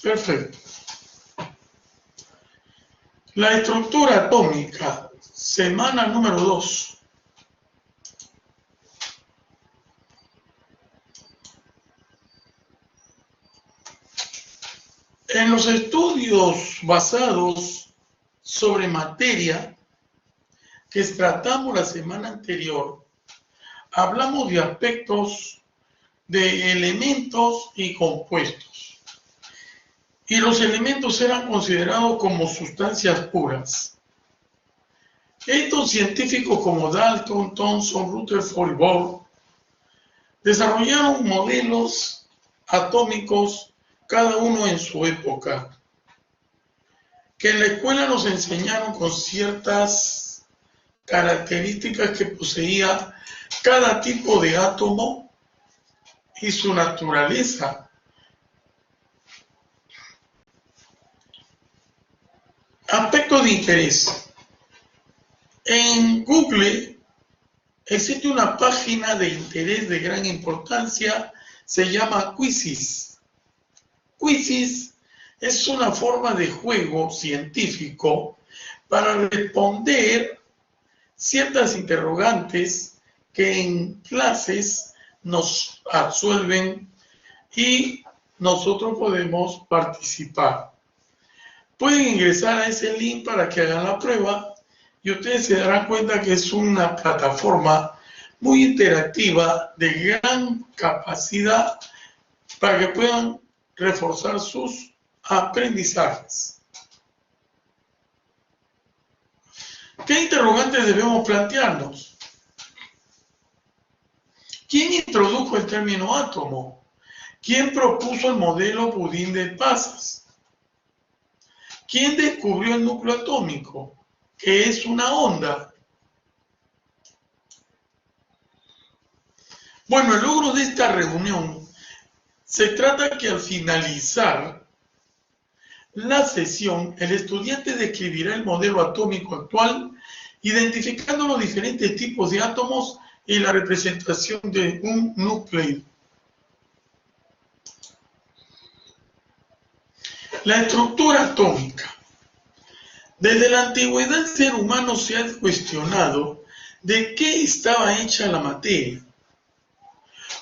Perfecto. La estructura atómica, semana número 2. En los estudios basados sobre materia que tratamos la semana anterior, hablamos de aspectos de elementos y compuestos. Y los elementos eran considerados como sustancias puras. Estos científicos como Dalton, Thomson, Rutherford y Bohr desarrollaron modelos atómicos, cada uno en su época, que en la escuela nos enseñaron con ciertas características que poseía cada tipo de átomo y su naturaleza. Aspectos de interés. En Google existe una página de interés de gran importancia, se llama Quizzes. Quizzes es una forma de juego científico para responder ciertas interrogantes que en clases nos absuelven y nosotros podemos participar. Pueden ingresar a ese link para que hagan la prueba y ustedes se darán cuenta que es una plataforma muy interactiva de gran capacidad para que puedan reforzar sus aprendizajes. ¿Qué interrogantes debemos plantearnos? ¿Quién introdujo el término átomo? ¿Quién propuso el modelo budín de pasas? ¿Quién descubrió el núcleo atómico? ¿Qué es una onda? Bueno, el logro de esta reunión se trata que al finalizar la sesión, el estudiante describirá el modelo atómico actual, identificando los diferentes tipos de átomos y la representación de un núcleo. La estructura atómica. Desde la antigüedad el ser humano se ha cuestionado de qué estaba hecha la materia.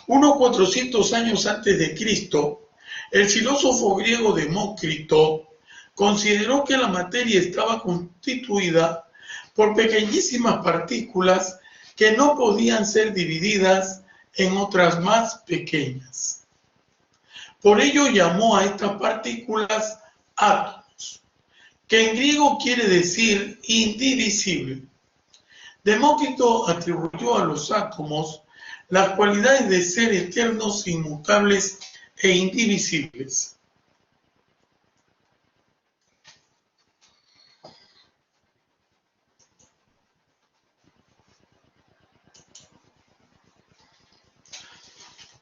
Unos 400 años antes de Cristo, el filósofo griego Demócrito consideró que la materia estaba constituida por pequeñísimas partículas que no podían ser divididas en otras más pequeñas. Por ello llamó a estas partículas átomos, que en griego quiere decir indivisible. Demócrito atribuyó a los átomos las cualidades de ser eternos, inmutables e indivisibles.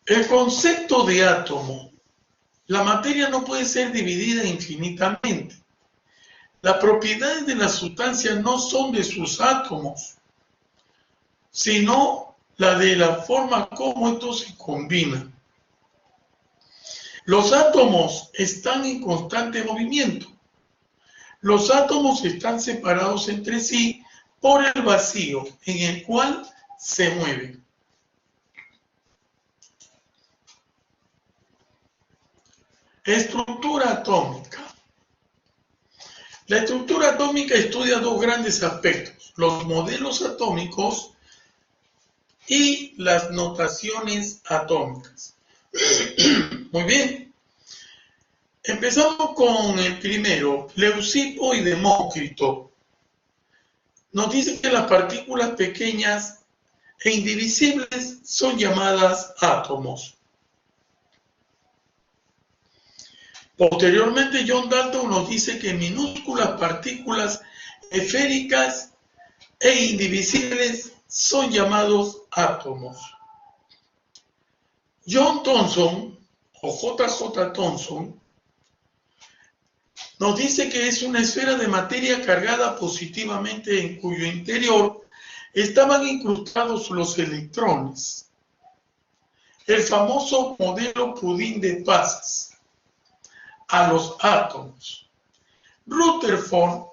El concepto de átomo. La materia no puede ser dividida infinitamente. Las propiedades de las sustancias no son de sus átomos, sino la de la forma como estos se combinan. Los átomos están en constante movimiento. Los átomos están separados entre sí por el vacío en el cual se mueven. Estructura atómica. La estructura atómica estudia dos grandes aspectos: los modelos atómicos y las notaciones atómicas. Muy bien. Empezamos con el primero, Leucipo y Demócrito. Nos dice que las partículas pequeñas e indivisibles son llamadas átomos. Posteriormente, John Dalton nos dice que minúsculas partículas esféricas e indivisibles son llamados átomos. John Thomson, o JJ Thomson, nos dice que es una esfera de materia cargada positivamente en cuyo interior estaban incrustados los electrones. El famoso modelo pudín de pasas. a los átomos. Rutherford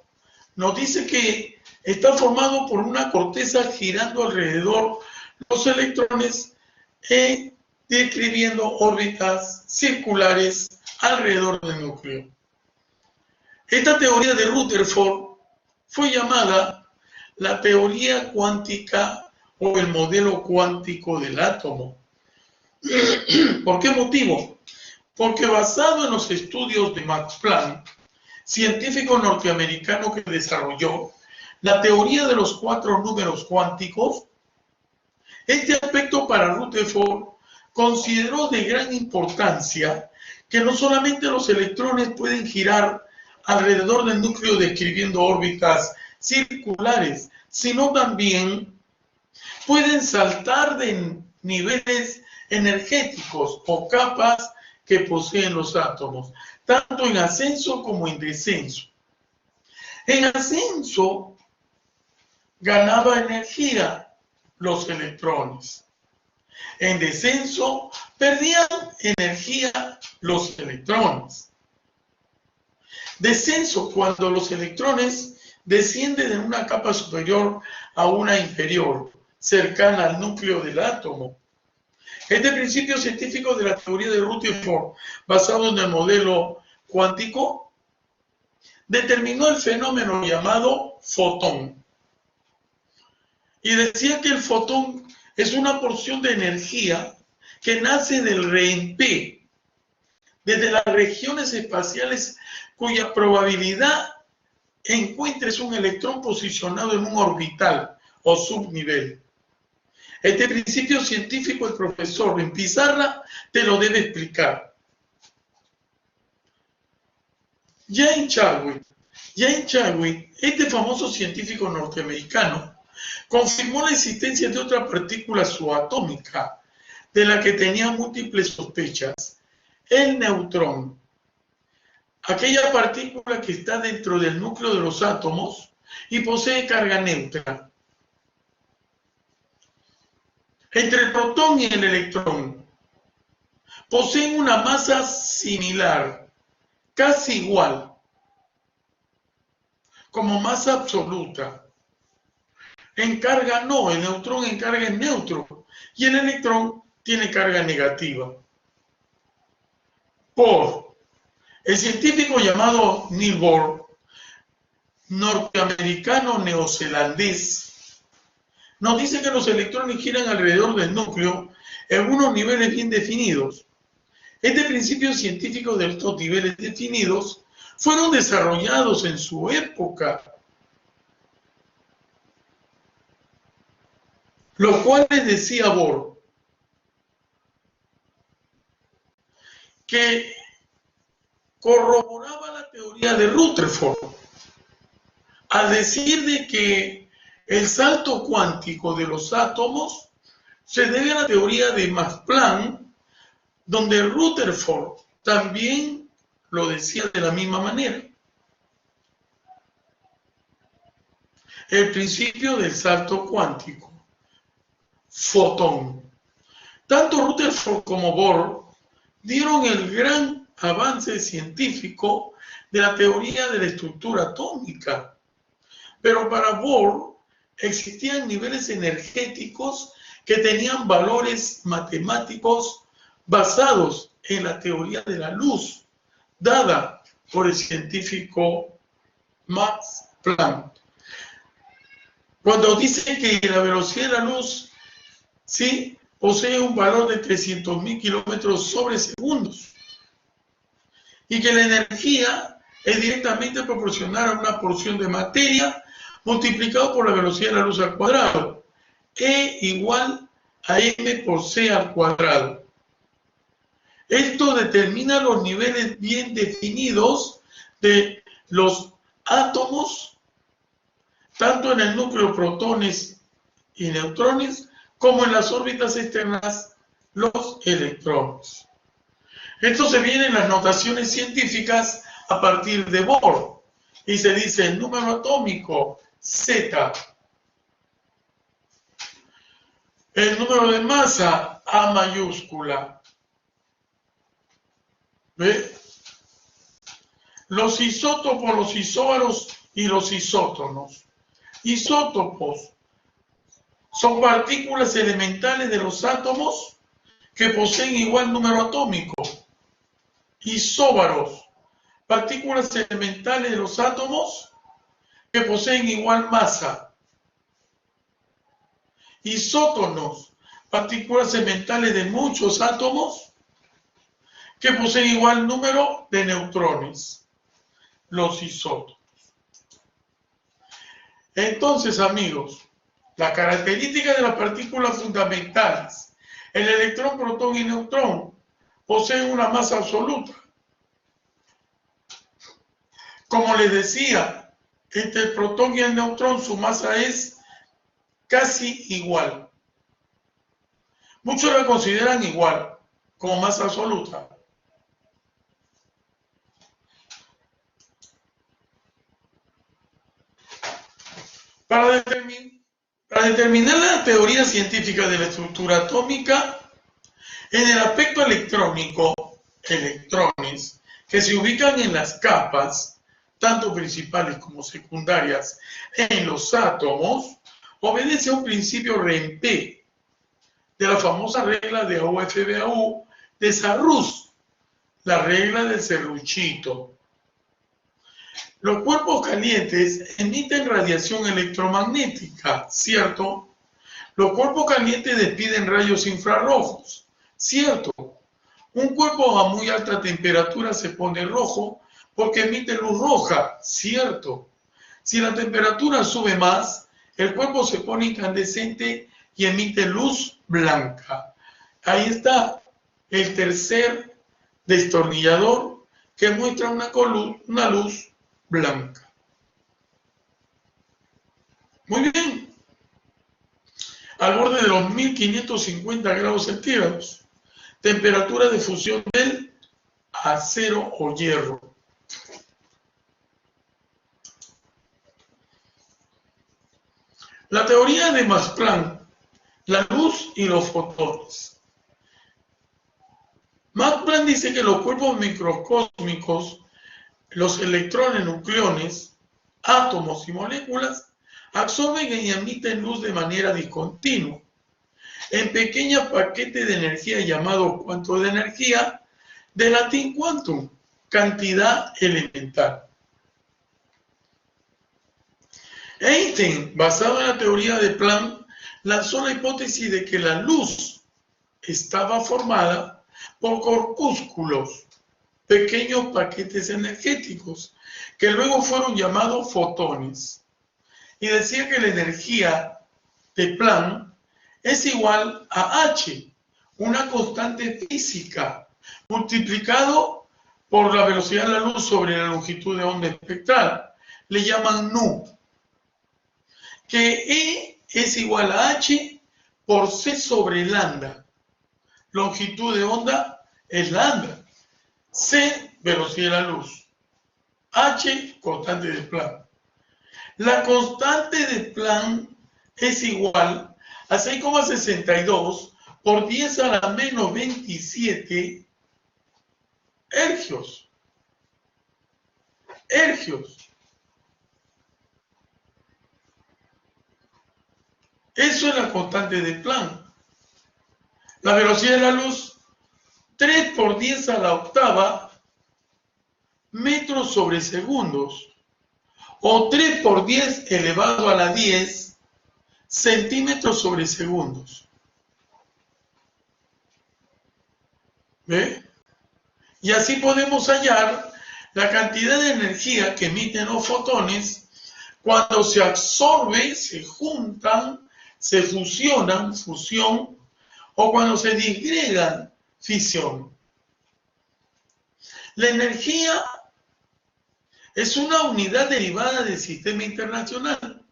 nos dice que está formado por una corteza girando alrededor los electrones y describiendo órbitas circulares alrededor del núcleo. Esta teoría de Rutherford fue llamada la teoría cuántica o el modelo cuántico del átomo. ¿Por qué motivo? Porque basado en los estudios de Max Planck, científico norteamericano que desarrolló la teoría de los 4 números cuánticos, este aspecto para Rutherford consideró de gran importancia que no solamente los electrones pueden girar alrededor del núcleo describiendo órbitas circulares, sino también pueden saltar de niveles energéticos o capas que poseen los átomos, tanto en ascenso como en descenso. En ascenso ganaba energía los electrones. En descenso perdían energía los electrones. Descenso cuando los electrones descienden de una capa superior a una inferior, cercana al núcleo del átomo. Este principio científico de la teoría de Rutherford, basado en el modelo cuántico, determinó el fenómeno llamado fotón. Y decía que el fotón es una porción de energía que nace del REMP, desde las regiones espaciales cuya probabilidad encuentres un electrón posicionado en un orbital o subnivel. Este principio científico el profesor en pizarra te lo debe explicar. James Chadwick, este famoso científico norteamericano, confirmó la existencia de otra partícula subatómica de la que tenía múltiples sospechas, el neutrón. Aquella partícula que está dentro del núcleo de los átomos y posee carga neutra. Entre el protón y el electrón poseen una masa similar, casi igual, como masa absoluta. En carga no, el neutrón en carga es neutro y el electrón tiene carga negativa. El científico llamado Niels Bohr, norteamericano neozelandés, nos dice que los electrones giran alrededor del núcleo en unos niveles bien definidos. Este principio científico de estos niveles definidos fueron desarrollados en su época, los cuales decía Bohr que corroboraba la teoría de Rutherford al decir de que el salto cuántico de los átomos se debe a la teoría de Max Planck, donde Rutherford también lo decía de la misma manera. El principio del salto cuántico, fotón. Tanto Rutherford como Bohr dieron el gran avance científico de la teoría de la estructura atómica. Pero para Bohr existían niveles energéticos que tenían valores matemáticos basados en la teoría de la luz, dada por el científico Max Planck. Cuando dice que la velocidad de la luz, sí, posee un valor de 300.000 kilómetros sobre segundos y que la energía es directamente proporcional a una porción de materia multiplicado por la velocidad de la luz al cuadrado, E igual a m por c al cuadrado. Esto determina los niveles bien definidos de los átomos, tanto en el núcleo protones y neutrones, como en las órbitas externas, los electrones. Esto se viene en las notaciones científicas a partir de Bohr, y se dice el número atómico Z, el número de masa A mayúscula, ¿ve? Los isótopos, los isóbaros y los isótonos. Isótopos son partículas elementales de los átomos que poseen igual número atómico. Isóbaros, partículas elementales de los átomos que poseen igual masa. Isótonos, partículas elementales de muchos átomos que poseen igual número de neutrones. Los isótopos. Entonces, amigos, las características de las partículas fundamentales, el electrón, protón y neutrón, poseen una masa absoluta. Como les decía, entre el protón y el neutrón su masa es casi igual. Muchos la consideran igual, como masa absoluta. Para determinar la teoría científica de la estructura atómica, en el aspecto electrónico, electrones que se ubican en las capas, tanto principales como secundarias, en los átomos, obedece a un principio REMP de la famosa regla de AU-F-BAU de Sarrus, la regla del serruchito. Los cuerpos calientes emiten radiación electromagnética, ¿cierto? Los cuerpos calientes despiden rayos infrarrojos, ¿cierto? Un cuerpo a muy alta temperatura se pone rojo porque emite luz roja, ¿cierto? Si la temperatura sube más, el cuerpo se pone incandescente y emite luz blanca. Ahí está el tercer destornillador que muestra una luz blanca. Muy bien. Al borde de los 1550 grados centígrados. Temperatura de fusión del acero o hierro. La teoría de Max Planck, la luz y los fotones. Max Planck dice que los cuerpos microcósmicos, los electrones, nucleones, átomos y moléculas, absorben y emiten luz de manera discontinua, en pequeños paquetes de energía llamados cuantos de energía, de latín quantum, cantidad elemental. Einstein, basado en la teoría de Planck, lanzó la hipótesis de que la luz estaba formada por corpúsculos, pequeños paquetes energéticos, que luego fueron llamados fotones. Y decía que la energía de Planck es igual a H, una constante física, multiplicado por la velocidad de la luz sobre la longitud de onda espectral. Le llaman nu. Que E es igual a H por C sobre lambda. Longitud de onda es lambda. C, velocidad de la luz. H, constante de Planck. La constante de Planck es igual a 6,62 por 10 a la menos 27 hercios. Eso es la constante de Planck. La velocidad de la luz, 3 por 10 a la octava metros sobre segundos, o 3 por 10 elevado a la 10 centímetros sobre segundos. ¿Ve? Y así podemos hallar la cantidad de energía que emiten los fotones cuando se absorbe, se juntan, se fusionan, fusión, o cuando se disgregan, fisión. La energía es una unidad derivada del sistema internacional.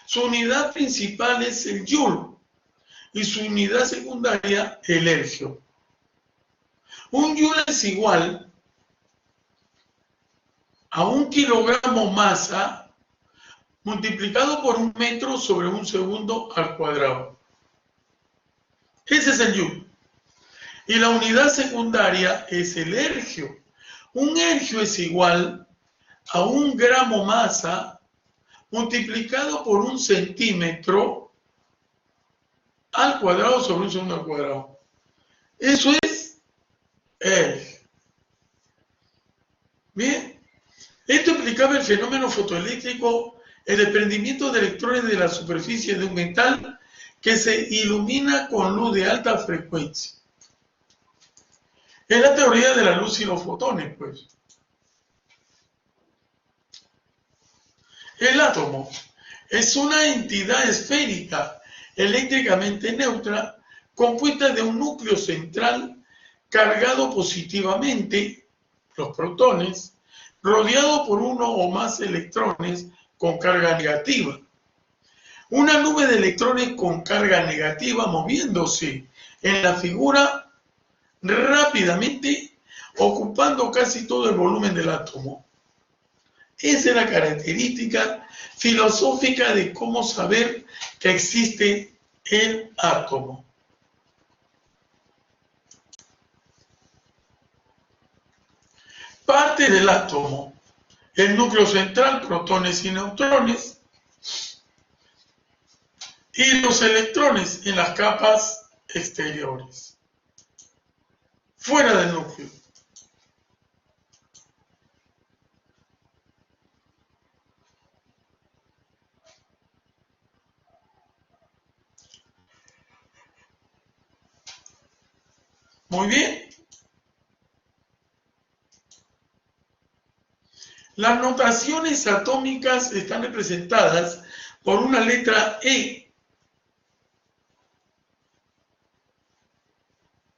Su unidad principal es el joule y su unidad secundaria el hercio. Un joule es igual a 1 kilogramo masa multiplicado por 1 metro sobre 1 segundo al cuadrado. Ese es el joule. Y la unidad secundaria es el hercio. Un ergio es igual a 1 gramo masa multiplicado por 1 centímetro al cuadrado sobre 1 segundo al cuadrado. Eso es ergio. Bien, esto explicaba el fenómeno fotoeléctrico, el desprendimiento de electrones de la superficie de un metal que se ilumina con luz de alta frecuencia. Es la teoría de la luz y los fotones, pues. El átomo es una entidad esférica eléctricamente neutra compuesta de un núcleo central cargado positivamente, los protones, rodeado por uno o más electrones con carga negativa. Una nube de electrones con carga negativa moviéndose en la figura rápidamente, ocupando casi todo el volumen del átomo. Esa es la característica filosófica de cómo saber que existe el átomo. Parte del átomo, el núcleo central, protones y neutrones, y los electrones en las capas exteriores, fuera del núcleo. Muy bien. Las notaciones atómicas están representadas por una letra E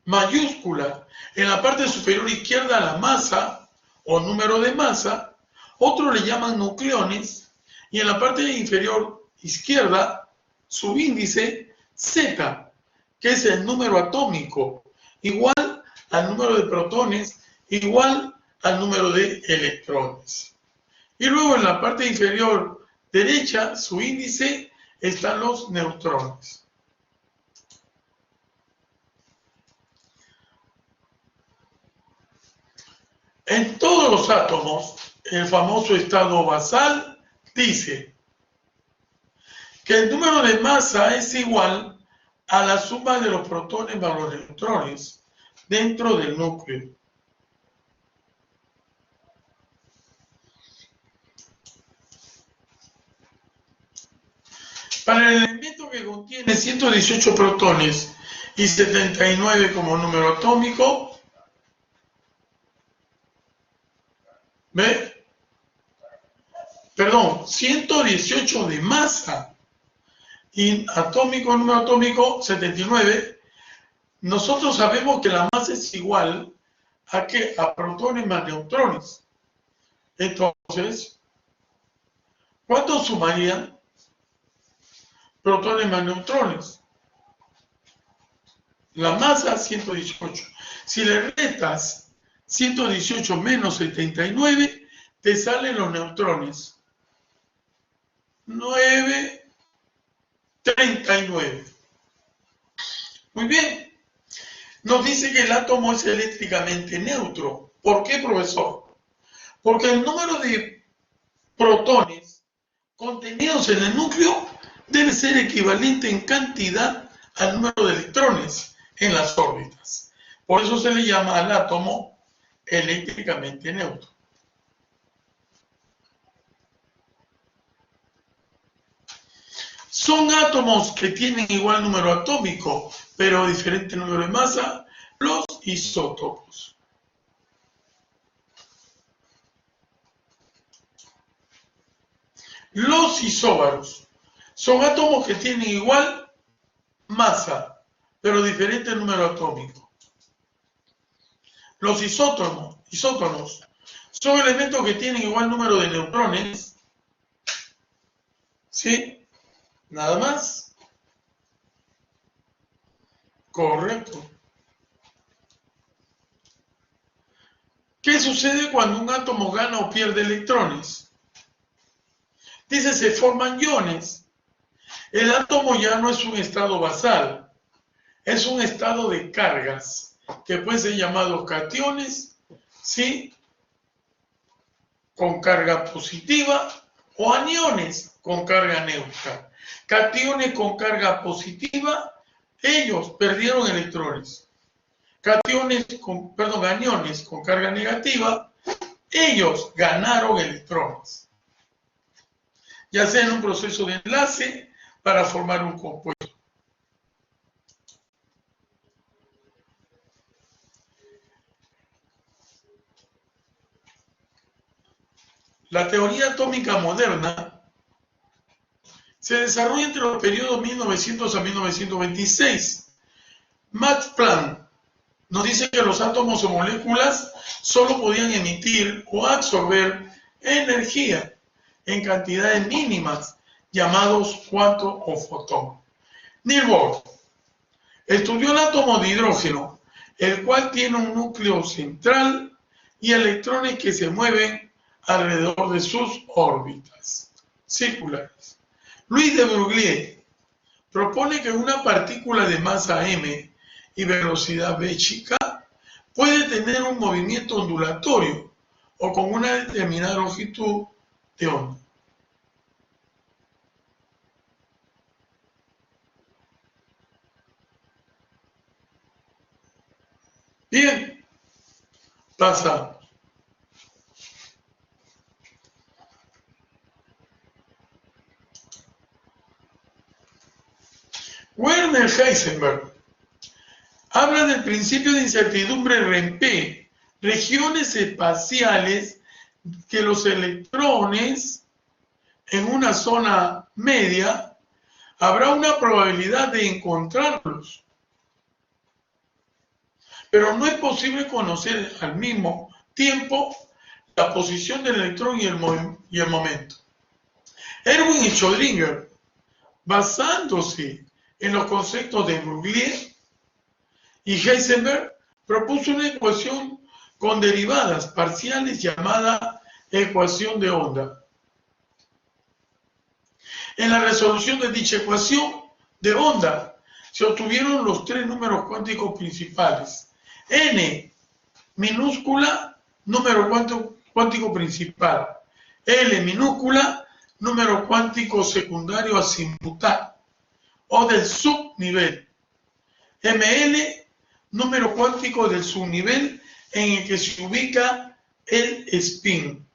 mayúscula en la parte superior izquierda, la masa o número de masa, otros le llaman nucleones, y en la parte inferior izquierda, subíndice Z, que es el número atómico, igual al número de protones, igual al número de electrones. Y luego en la parte inferior derecha, su índice, están los neutrones. En todos los átomos, el famoso estado basal dice que el número de masa es igual a la suma de los protones más los neutrones dentro del núcleo. Para el elemento que contiene 118 protones y 79 como número atómico, ¿ve? Perdón, 118 de masa y atómico, número atómico 79. Nosotros sabemos que la masa es igual a ¿qué? A protones más neutrones. Entonces, ¿cuánto sumarían protones más neutrones? La masa 118. Si le restas 118 menos 79, te salen los neutrones. 939. Muy bien. Nos dice que el átomo es eléctricamente neutro. ¿Por qué, profesor? Porque el número de protones contenidos en el núcleo debe ser equivalente en cantidad al número de electrones en las órbitas. Por eso se le llama al átomo eléctricamente neutro. Son átomos que tienen igual número atómico, pero diferente número de masa, los isótopos. Los isóbaros son átomos que tienen igual masa, pero diferente número atómico. Los isótonos son elementos que tienen igual número de neutrones, ¿sí? Nada más. Correcto. ¿Qué sucede cuando un átomo gana o pierde electrones? Dice, se forman iones. El átomo ya no es un estado basal, es un estado de cargas, que pueden ser llamados cationes, ¿sí? con carga positiva o aniones con carga neutra. Cationes con carga positiva, ellos perdieron electrones. Aniones con carga negativa, ellos ganaron electrones. Ya sea en un proceso de enlace para formar un compuesto. La teoría atómica moderna se desarrolla entre los periodos 1900 a 1926. Max Planck nos dice que los átomos o moléculas solo podían emitir o absorber energía en cantidades mínimas, llamados cuantos o fotón. Niels Bohr estudió el átomo de hidrógeno, el cual tiene un núcleo central y electrones que se mueven alrededor de sus órbitas circulares. Louis de Broglie propone que una partícula de masa m y velocidad v chica puede tener un movimiento ondulatorio o con una determinada longitud de onda. Bien, pasamos. Werner Heisenberg habla del principio de incertidumbre REMP, regiones espaciales que los electrones en una zona media habrá una probabilidad de encontrarlos. Pero no es posible conocer al mismo tiempo la posición del electrón y el momento. Erwin y Schrödinger, basándose en los conceptos de Broglie y Heisenberg, propuso una ecuación con derivadas parciales llamada ecuación de onda. En la resolución de dicha ecuación de onda se obtuvieron los tres números cuánticos principales. N minúscula, número cuántico principal. L minúscula, número cuántico secundario azimutal o del subnivel. ML, número cuántico del subnivel en el que se ubica el spin.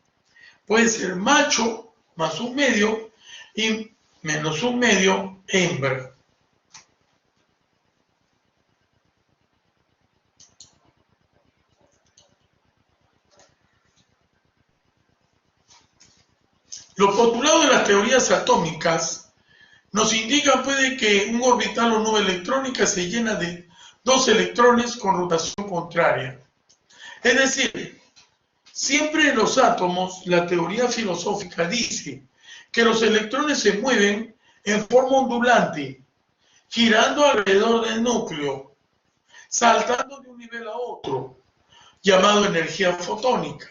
Puede ser macho más un medio y menos un medio hembra. Los postulados de las teorías atómicas nos indican pues, que un orbital o nube electrónica se llena de dos electrones con rotación contraria. Es decir, siempre en los átomos la teoría filosófica dice que los electrones se mueven en forma ondulante, girando alrededor del núcleo, saltando de un nivel a otro, llamado energía fotónica.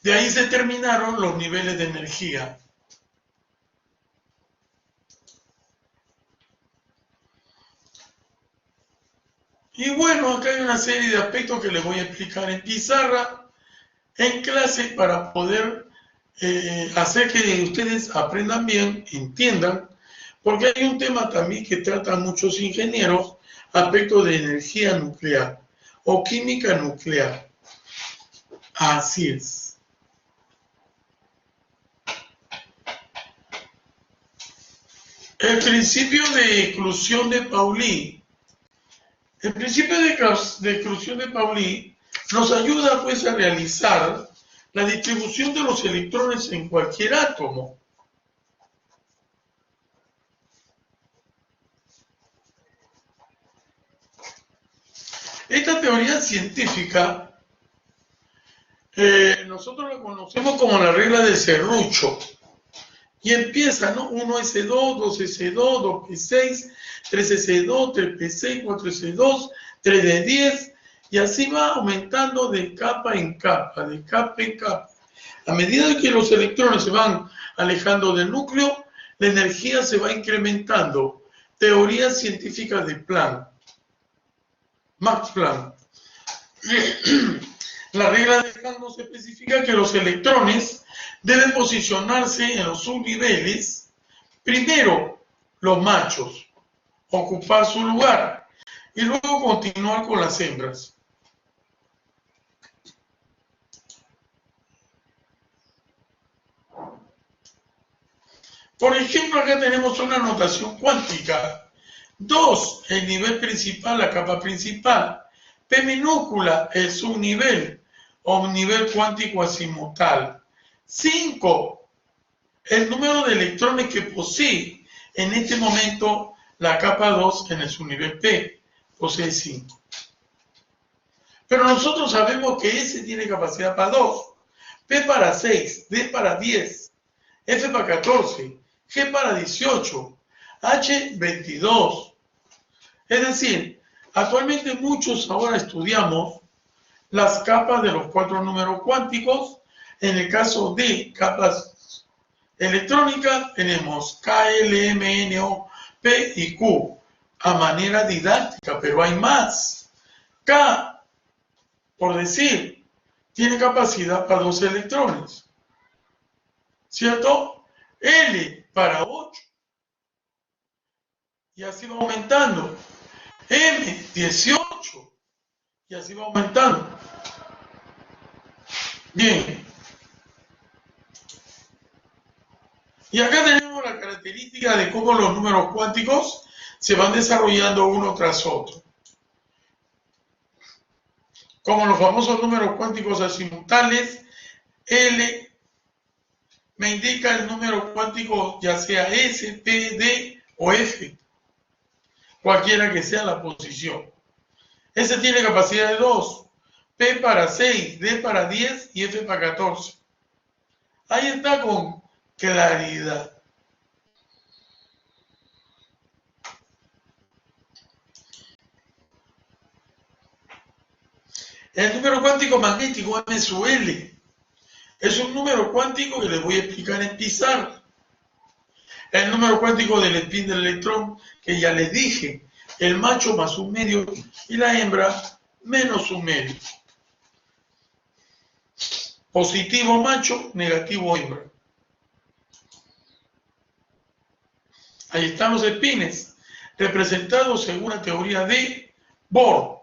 De ahí se determinaron los niveles de energía. Y bueno, acá hay una serie de aspectos que les voy a explicar en pizarra, en clase, para poder hacer que ustedes aprendan bien, entiendan, porque hay un tema también que tratan muchos ingenieros, aspectos de energía nuclear o química nuclear. Así es. El principio de exclusión de Pauli. El principio de exclusión de Pauli nos ayuda pues a realizar la distribución de los electrones en cualquier átomo. Esta teoría científica nosotros la conocemos como la regla del serrucho. Y empieza, ¿no? 1s2, 2s2, 2p6, 3s2, 3p6, 4s2, 3d10, y así va aumentando de capa en capa, de capa en capa. A medida que los electrones se van alejando del núcleo, la energía se va incrementando. Teoría científica de Planck. Max Planck. La regla de Hall nos especifica que los electrones deben posicionarse en los subniveles. Primero, los machos, ocupar su lugar y luego continuar con las hembras. Por ejemplo, acá tenemos una notación cuántica. 2, el nivel principal, la capa principal. P minúscula, el subnivel o nivel cuántico azimutal. 5, el número de electrones que posee en este momento la capa 2 en el subnivel P. Posee 5. Pero nosotros sabemos que S tiene capacidad para 2, P para 6, D para 10, F para 14, G para 18, H 22. Es decir, actualmente muchos ahora estudiamos las capas de los 4 números cuánticos. En el caso de capas electrónicas tenemos K, L, M, N, O, P y Q a manera didáctica, pero hay más. K, por decir, tiene capacidad para 2 electrones, ¿cierto? L para 8 y así va aumentando. M, 18 y así va aumentando. Bien. Y acá tenemos la característica de cómo los números cuánticos se van desarrollando uno tras otro. Como los famosos números cuánticos azimutales, L me indica el número cuántico ya sea S, P, D o F, cualquiera que sea la posición. S tiene capacidad de 2, P para 6, D para 10 y F para 14. Ahí está con claridad. El número cuántico magnético M sub L es un número cuántico que les voy a explicar en pizarra. El número cuántico del spin del electrón, que ya les dije, el macho más un medio y la hembra menos un medio. Positivo macho, negativo hembra. Ahí están los spines, representados según la teoría de Bohr.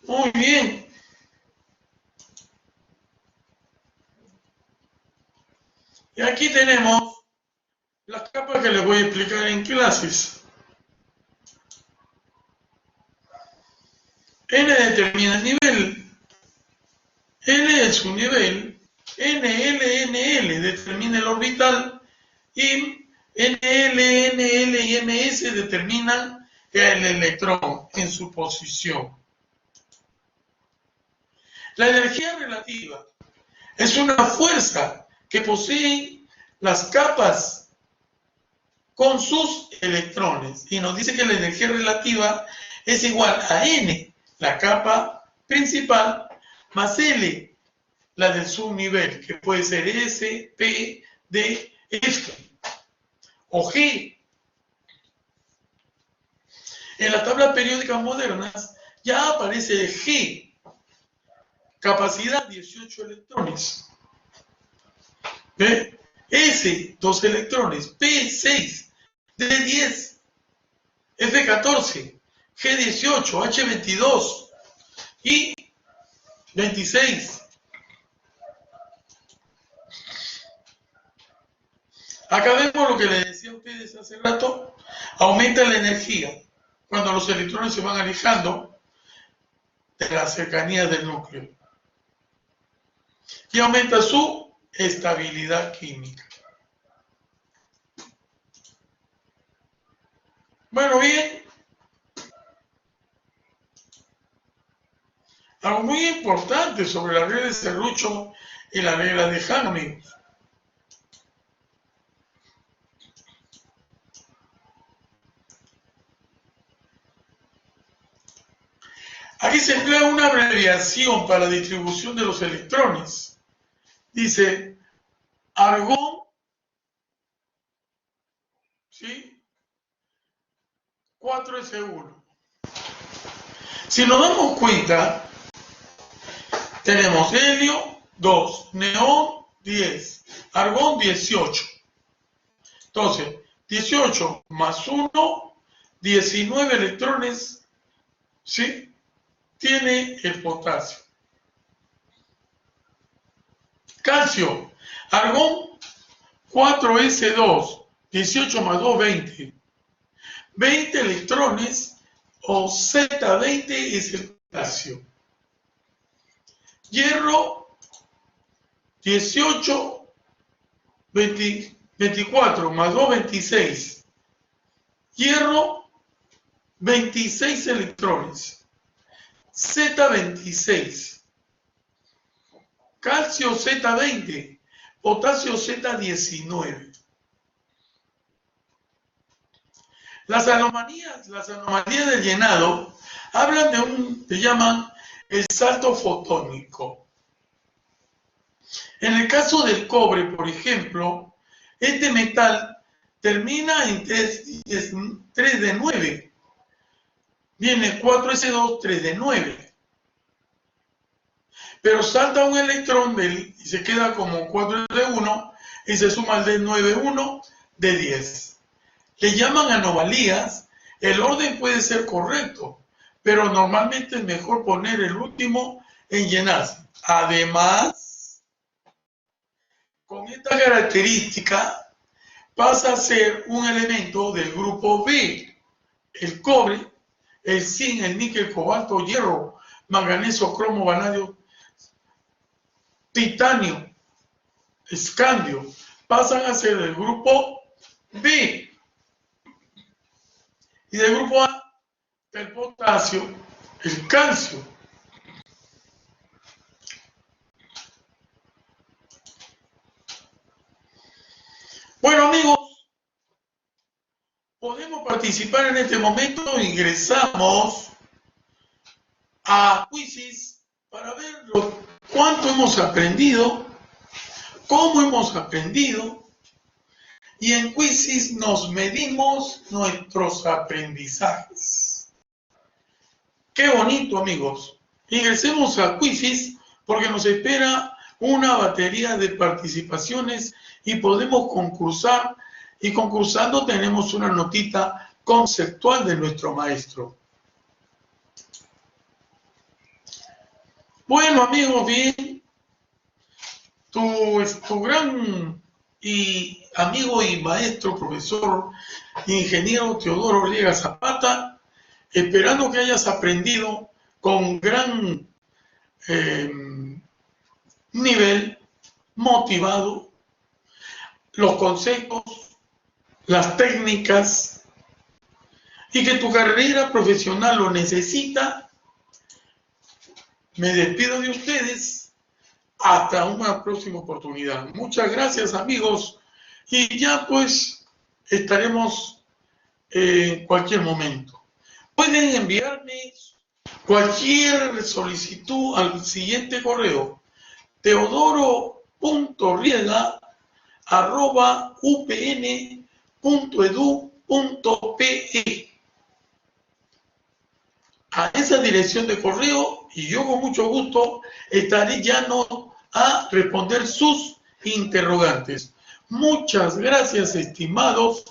Muy bien. Y aquí tenemos las capas que les voy a explicar en clases. N determina el nivel, L es su nivel, NL determina el orbital y NL y MS determinan el electrón en su posición. La energía relativa es una fuerza que poseen las capas con sus electrones y nos dice que la energía relativa es igual a N, la capa principal, más L, la del subnivel, que puede ser S, P, D, F o G. En las tablas periódicas modernas ya aparece G, capacidad 18 electrones. ¿Ve? S, 2 electrones. P, 6. D, 10. F, 14. G, 18. H, 22. Y 26. Acá vemos lo que les decía a ustedes hace rato. Aumenta la energía cuando los electrones se van alejando de la cercanía del núcleo. Y aumenta su estabilidad química. Bueno, bien. Algo muy importante sobre la regla de Serrucho y la regla de Hahn, amigos. Aquí se emplea una abreviación para la distribución de los electrones. Dice argón, ¿sí? 4S1. Si nos damos cuenta, tenemos helio 2, neón 10, argón 18. Entonces, 18 más 1, 19 electrones, ¿sí? Tiene el potasio. Calcio, argón 4S2, 18 más 2, 20. 20 electrones o Z20 es el potasio. Hierro, 18, 24 más 2, 26. Hierro, 26 electrones. Z26. Calcio Z20. Potasio Z19. Las anomalías del llenado hablan de se llaman el salto fotónico. En el caso del cobre, por ejemplo, este metal termina en 3 de 9. Viene 4S2, 3 de 9. Pero salta un electrón y se queda como 4 de 1 y se suma al de 9, 1 de 10. Le llaman anomalías. El orden puede ser correcto, pero normalmente es mejor poner el último en llenarse. Además, con esta característica pasa a ser un elemento del grupo B. El cobre, el zinc, el níquel, cobalto, hierro, manganeso, cromo, vanadio, titanio, escandio, pasan a ser del grupo B. Y del grupo A, el potasio, el calcio. Bueno, amigos, podemos participar en este momento. Ingresamos a Quizzes para ver cuánto hemos aprendido, cómo hemos aprendido, y en Quizzes nos medimos nuestros aprendizajes. Qué bonito, amigos. Ingresemos a Quizzes porque nos espera una batería de participaciones y podemos concursar, y concursando tenemos una notita conceptual de nuestro maestro. Bueno, amigos, bien, tu gran y amigo y maestro, profesor, ingeniero Teodoro Ortega Zapata, esperando que hayas aprendido con gran nivel, motivado, los conceptos, las técnicas, y que tu carrera profesional lo necesita. Me despido de ustedes hasta una próxima oportunidad. Muchas gracias, amigos, y ya pues estaremos en cualquier momento. Pueden enviarme cualquier solicitud al siguiente correo: teodoro.riega@upn.edu.pe. A esa dirección de correo, y yo con mucho gusto estaré llano a responder sus interrogantes. Muchas gracias, estimados